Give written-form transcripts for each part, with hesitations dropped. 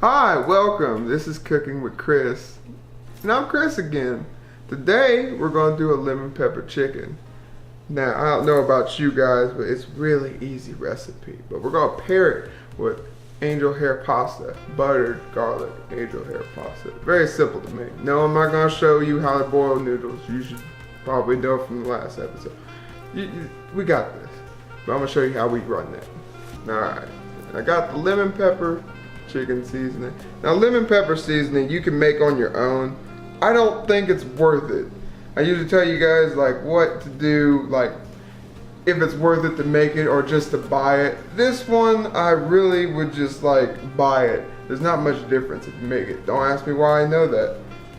Hi, welcome. This is Cooking with Chris. And I'm Chris again. Today, we're going to do a lemon pepper chicken. Now, I don't know about you guys, but it's really easy recipe. But we're going to pair it with angel hair pasta, buttered garlic angel hair pasta. Very simple to make. No, I'm not going to show you how to boil noodles. You should probably know from the last episode. We got this. But I'm going to show you how we run that. Alright, I got the lemon pepper chicken seasoning. Now lemon pepper seasoning you can make on your own. I don't think it's worth it. I usually tell you guys like what to do, like if it's worth it to make it or just to buy it. This one I really would just like buy it. There's not much difference if you make it. Don't ask me why I know that.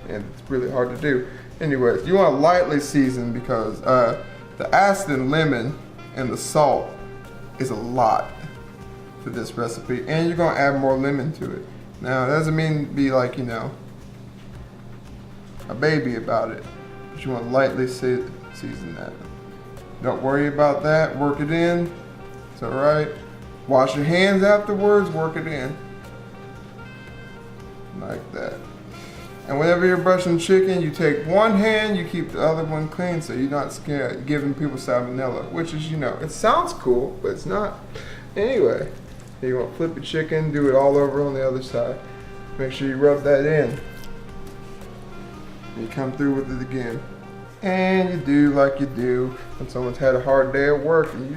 And it's really hard to do. Anyways, you want to lightly season because the acid and lemon and the salt is a lot for this recipe, and you're gonna add more lemon to it. Now, it doesn't mean be like, you know, a baby about it, but you want to lightly season that. Don't worry about that, work it in, it's alright. Wash your hands afterwards, work it in. Like that. And whenever you're brushing chicken, you take one hand, you keep the other one clean so you're not scared giving people salmonella, which is, you know, it sounds cool, but it's not. Anyway. You want to flip your chicken, do it all over on the other side. Make sure you rub that in. You come through with it again. And you do like you do when someone's had a hard day at work and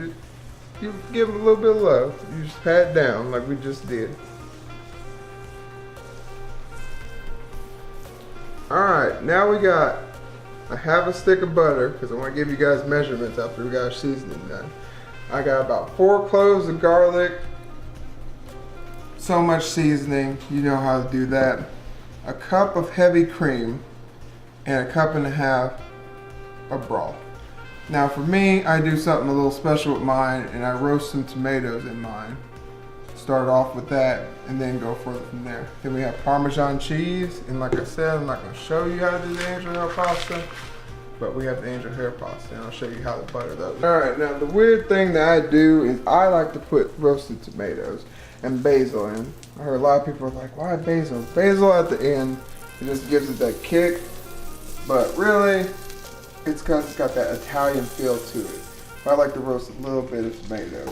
you give them a little bit of love. You just pat down like we just did. Alright, now we got a half a stick of butter because I want to give you guys measurements after we got our seasoning done. I got about 4 cloves of garlic. So much seasoning, you know how to do that. A cup of heavy cream and a cup and a half of broth. Now for me, I do something a little special with mine and I roast some tomatoes in mine. Start off with that and then go further from there. Then we have Parmesan cheese, and like I said, I'm not going to show you how to do the angel hair pasta, but we have the angel hair pasta and I'll show you how to butter those. Alright, now the weird thing that I do is I like to put roasted tomatoes and basil in. I heard a lot of people are like, why basil? Basil at the end, it just gives it that kick. But really, it's because it's got that Italian feel to it. I like to roast a little bit of tomatoes.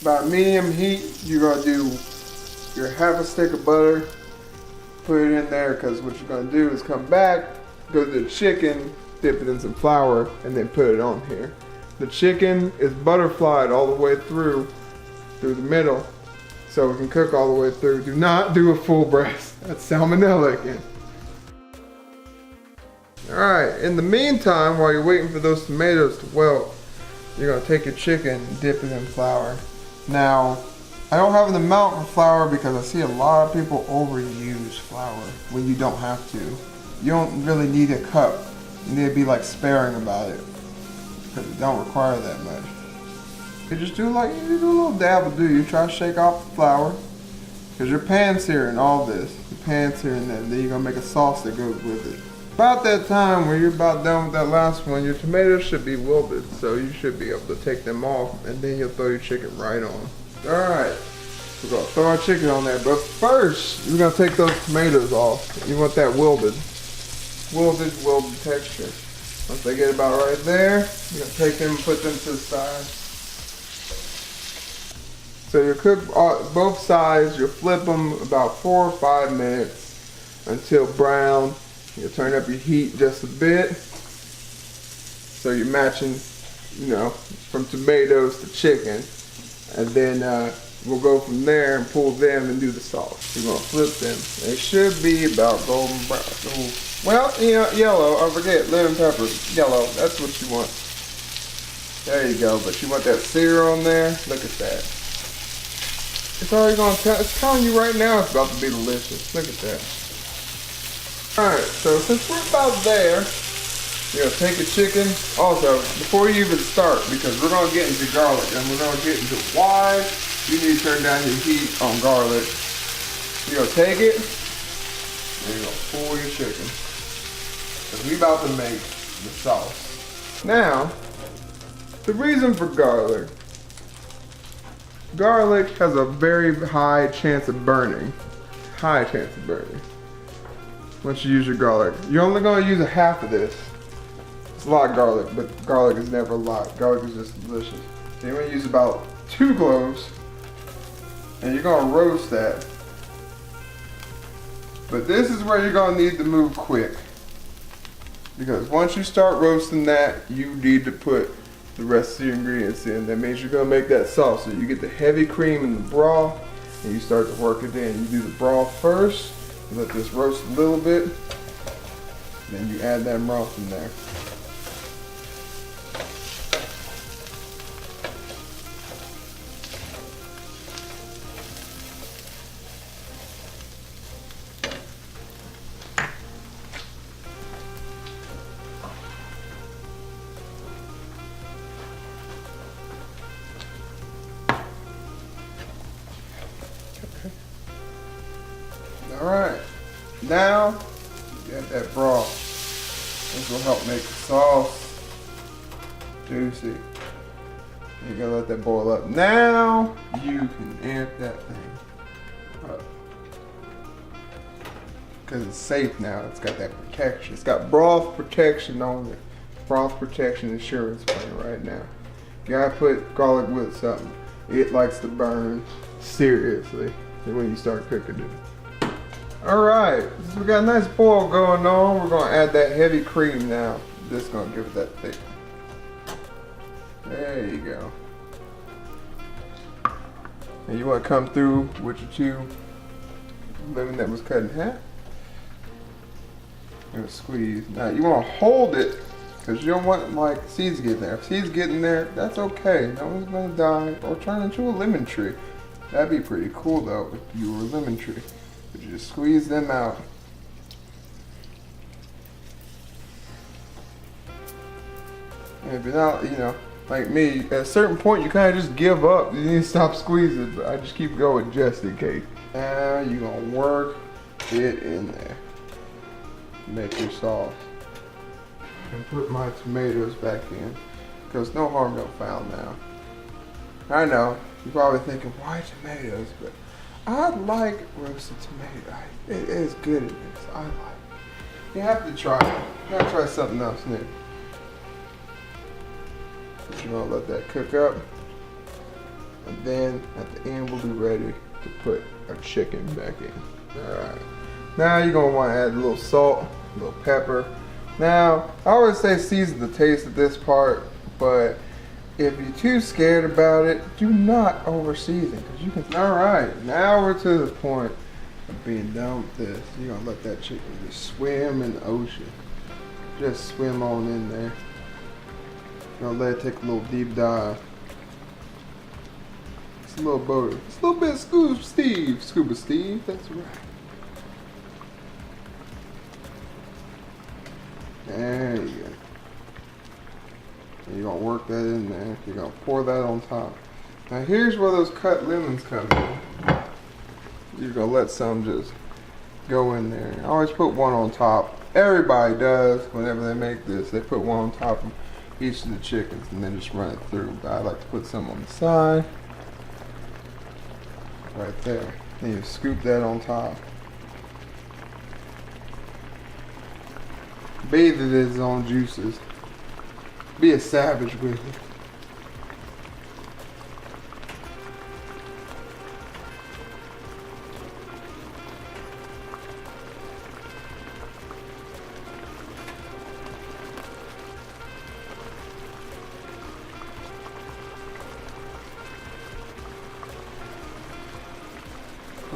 About medium heat, you're gonna do your half a stick of butter, put it in there because what you're gonna do is come back, go to the chicken, dip it in some flour, and then put it on here. The chicken is butterflied all the way through the middle, so it can cook all the way through. Do not do a full breast. That's salmonella again. Alright, in the meantime, while you're waiting for those tomatoes to wilt, you're going to take your chicken and dip it in flour. Now, I don't have an amount for flour because I see a lot of people overuse flour when you don't have to. You don't really need a cup. You need to be like sparing about it. Because it don't require that much. You just do like, you do a little dab will do. You try to shake off the flour. Because your pan's here in all this. Your pan's here and then you're going to make a sauce that goes with it. About that time where you're about done with that last one, your tomatoes should be wilted. So you should be able to take them off and then you'll throw your chicken right on. Alright, we're going to throw our chicken on there. But first, you're going to take those tomatoes off. You want that wilted texture. Once they get about right there, you're going to take them and put them to the side. So you cook both sides, you'll flip them about 4 or 5 minutes until brown. You'll turn up your heat just a bit. So you're matching, you know, from tomatoes to chicken. And then we'll go from there and pull them and do the sauce. You're going to flip them. They should be about golden brown. Well, you know, yellow, I forget, lemon pepper, yellow, that's what you want. There you go, but you want that sear on there? Look at that. It's already gonna tell, it's telling you right now it's about to be delicious. Look at that. Alright, so since we're about there, you're gonna take your chicken. Also, before you even start, because we're gonna get into garlic and we're gonna get into why you need to turn down your heat on garlic. You're gonna take it, and you're gonna pull your chicken. Because we about to make the sauce. Now, the reason for garlic garlic has a very high chance of burning. High chance of burning. Once you use your garlic. You're only gonna use a half of this. It's a lot of garlic, but garlic is never a lot. Garlic is just delicious. So you're gonna use about 2 cloves, and you're gonna roast that. But this is where you're gonna need to move quick. Because once you start roasting that, you need to put the rest of your ingredients in. That means you're gonna make that sauce. So you get the heavy cream in the broth, and you start to work it in. You do the broth first, you let this roast a little bit, then you add that broth in there. Alright, now you got that broth. This will help make the sauce juicy. You gotta let that boil up. Now you can amp that thing up. Because it's safe now, it's got that protection. It's got broth protection on it. Broth protection insurance plan right now. You gotta put garlic with something. It likes to burn seriously when you start cooking it. Alright, so we got a nice boil going on. We're going to add that heavy cream now. This is going to give it that thick. There you go. And you want to come through with your 2 lemon that was cut in half. And squeeze. Now you want to hold it because you don't want like seeds getting there. If seeds get in there, that's okay. No one's going to die or turn into a lemon tree. That'd be pretty cool though if you were a lemon tree. You just squeeze them out. And if you're not, you know, like me, at a certain point you kind of just give up. You need to stop squeezing, but I just keep going just in case. Now you're going to work it in there. Make your sauce. And put my tomatoes back in. Because no harm, no foul now. I know, you're probably thinking, why tomatoes? But I like roasted tomato. It is good in this. I like it. You have to try it. You gotta try something else new. But you're gonna let that cook up. And then at the end we'll be ready to put our chicken back in. Alright. Now you're gonna want to add a little salt, a little pepper. Now, I always say season the taste of this part, but if you're too scared about it, do not over season, because you can. Alright, now we're to the point of being done with this. You're gonna let that chicken just swim in the ocean. Just swim on in there. You're gonna let it take a little deep dive. It's a little butter. It's a little bit of Scuba Steve, that's right. There you go. And you're gonna work that in there. You're gonna pour that on top. Now here's where those cut lemons come in. You're gonna let some just go in there. I always put one on top. Everybody does whenever they make this. They put one on top of each of the chickens and then just run it through. But I like to put some on the side. Right there. And you scoop that on top. Bathe it in its own juices. Be a savage with it.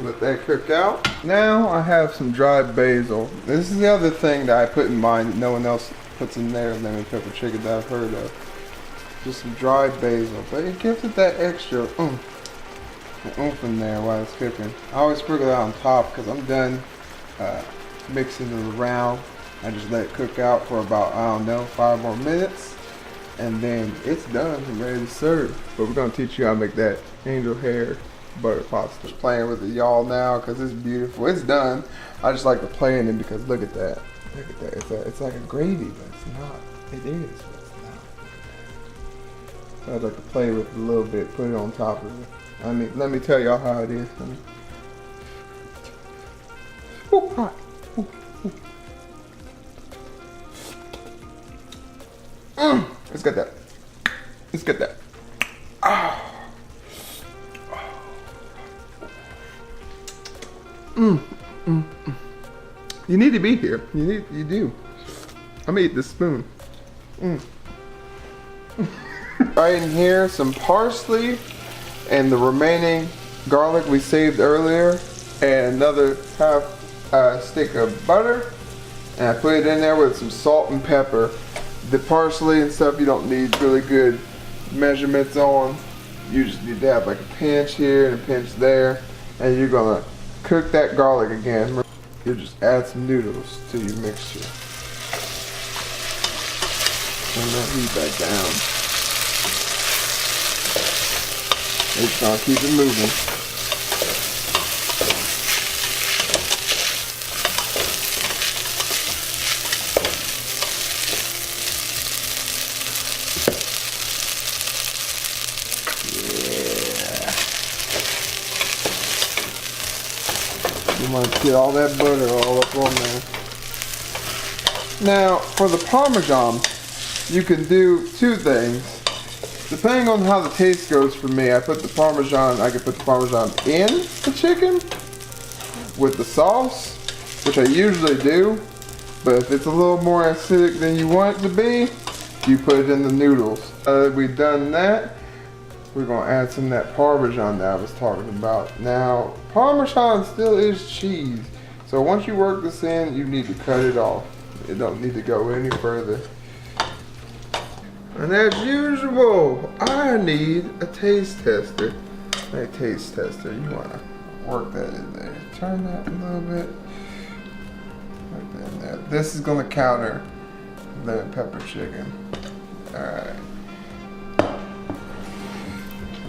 Let that cook out. Now I have some dried basil. This is the other thing that I put in mine that no one else puts in their lemon pepper chicken that I've heard of. Just some dried basil, but it gives it that extra oomph in there while it's cooking. I always sprinkle that on top because I'm done mixing it around. I just let it cook out for about, I don't know, 5 more minutes. And then it's done and ready to serve. But we're going to teach you how to make that angel hair butter pasta. Just playing with it y'all now because it's beautiful. It's done. I just like to play in it because look at that. Look at that. It's like a gravy, but it's not. It is, but it's not. So I'd like to play with it a little bit, put it on top of it. Let me tell y'all how it is. Ooh, hot. Ooh, ooh. Let's get that. Let's get that. Ah. You need to be here. You do. I'm gonna eat this spoon. Right in here, some parsley and the remaining garlic we saved earlier, and another half stick of butter. And I put it in there with some salt and pepper. The parsley and stuff you don't need really good measurements on. You just need to have like a pinch here and a pinch there. And you're gonna cook that garlic again. You just add some noodles to your mixture. Turn that heat back down. It's gonna keep it moving. You want to get all that butter all up on there. Now, for the Parmesan, you can do two things. Depending on how the taste goes for me, I can put the Parmesan in the chicken with the sauce, which I usually do. But if it's a little more acidic than you want it to be, you put it in the noodles. We've done that. We're gonna add some of that Parmesan that I was talking about. Now, Parmesan still is cheese. So once you work this in, you need to cut it off. It don't need to go any further. And as usual, I need a taste tester. A taste tester, you wanna work that in there. Turn that a little bit. Like that in there. This is gonna counter lemon pepper chicken. All right.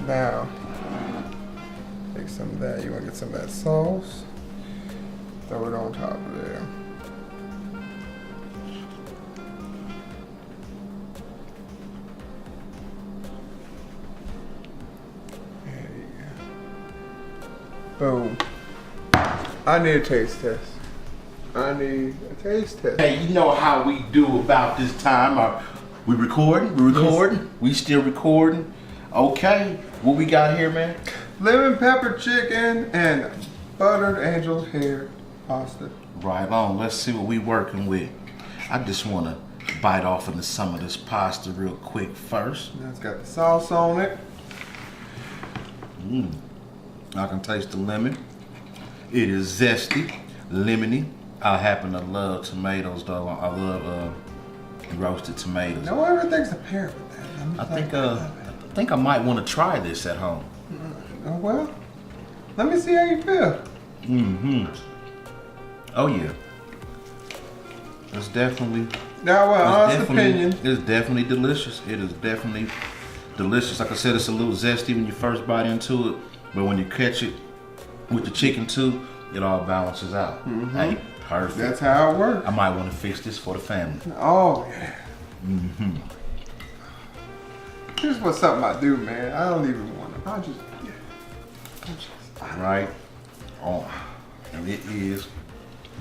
Now, take some of that. You want to get some of that sauce. Throw it on top of there. There you go. Boom. I need a taste test. I need a taste test. Hey, you know how we do about this time. We recording? We recording? Yes. We still recording? Okay, what we got here, man? Lemon pepper chicken and buttered angel hair pasta. Right on, let's see what we working with. I just want to bite off into some of this pasta real quick first. Now it's got the sauce on it. I can taste the lemon. It is zesty, lemony. I happen to love tomatoes though. I love roasted tomatoes. No, everything's a pair with that. I think I might want to try this at home. Oh, well, let me see how you feel. Oh yeah. It's definitely. Now, honest opinion. It's definitely delicious. It is definitely delicious. Like I said, it's a little zesty when you first bite into it, but when you catch it with the chicken too, it all balances out. Hey, perfect. That's how it works. I might want to fix this for the family. Oh yeah. Here's what's something I do, man. I don't even want to. Right. Oh, and it is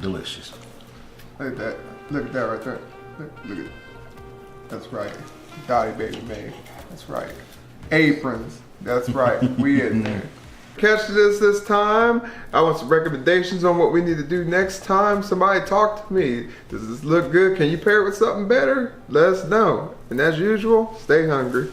delicious. Look at that. Look at that right there. Look at it. That's right. Dody baby made. That's right. Aprons. That's right. We in there. Catch this time. I want some recommendations on what we need to do next time. Somebody talk to me. Does this look good? Can you pair it with something better? Let us know. And as usual, stay hungry.